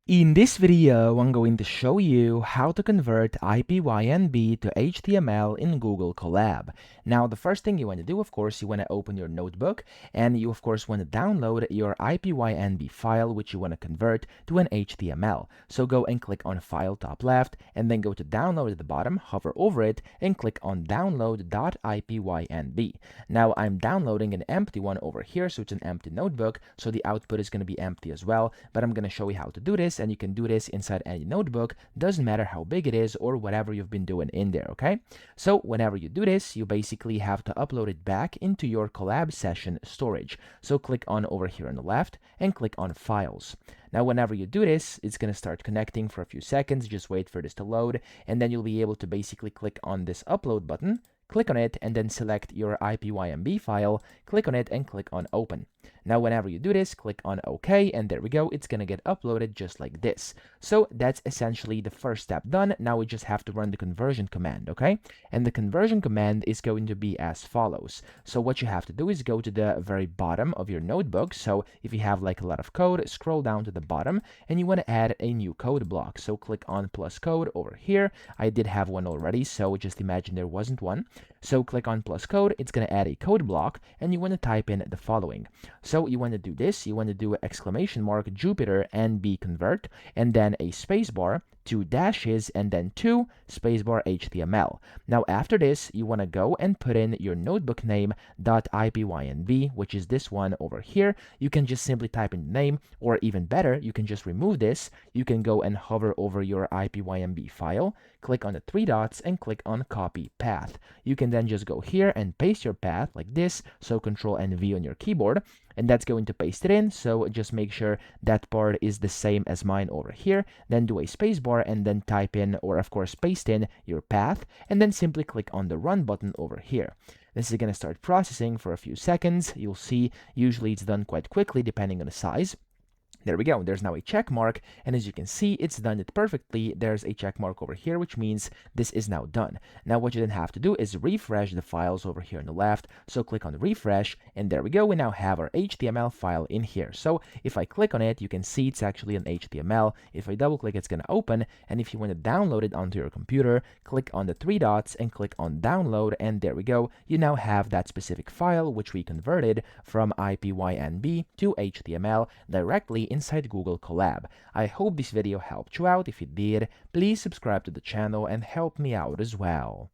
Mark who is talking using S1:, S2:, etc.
S1: In this video, I'm going to show you how to convert ipynb to HTML in Google Colab. Now, the first thing you want to do, of course, you want to open your notebook and you, of course, want to download your ipynb file, which you want to convert to an HTML. So go and click on File top left and then go to Download at the bottom, hover over it and click on Download.ipynb. Now, I'm downloading an empty one over here, so it's an empty notebook, so the output is going to be empty as well, but I'm going to show you how to do this. And you can do this inside any notebook, doesn't matter how big it is or whatever you've been doing in there, okay? So whenever you do this, you basically have to upload it back into your Colab session storage. So click on over here on the left and click on Files. Now, whenever you do this, it's going to start connecting for a few seconds. Just wait for this to load, and then you'll be able to basically click on this upload button, click on it, and then select your ipynb file, click on it, and click on Open. Now, whenever you do this, click on OK, and there we go. It's going to get uploaded just like this. So that's essentially the first step done. Now we just have to run the conversion command, okay? And the conversion command is going to be as follows. So what you have to do is go to the very bottom of your notebook. So if you have like a lot of code, scroll down to the bottom, and you want to add a new code block. So click on plus code over here. I did have one already, so just imagine there wasn't one. So click on plus code. It's going to add a code block, and you want to type in the following. So you want to do this, you want to do exclamation mark Jupyter NB convert, and then a spacebar, 2 dashes, and then 2 spacebar HTML. Now after this, you want to go and put in your notebook name .ipynb, which is this one over here. You can just simply type in the name, or even better, you can just remove this. You can go and hover over your ipynb file, click on the 3 dots, and click on copy path. You can then just go here and paste your path like this, so Control and V on your keyboard, and that's going to paste it in. So just make sure that part is the same as mine over here. Then do a spacebar and then type in, or of course paste in, your path, and then simply click on the run button over here. This is going to start processing for a few seconds. You'll see usually it's done quite quickly depending on the size. There we go. There's now a check mark, and as you can see, it's done it perfectly. There's a check mark over here, which means this is now done. Now, what you then have to do is refresh the files over here on the left. So click on refresh, and there we go. We now have our HTML file in here. So if I click on it, you can see it's actually an HTML. If I double click, it's going to open. And if you want to download it onto your computer, click on the 3 dots and click on download, and there we go. You now have that specific file, which we converted from ipynb to HTML directly inside Google Colab. I hope this video helped you out. If it did, please subscribe to the channel and help me out as well.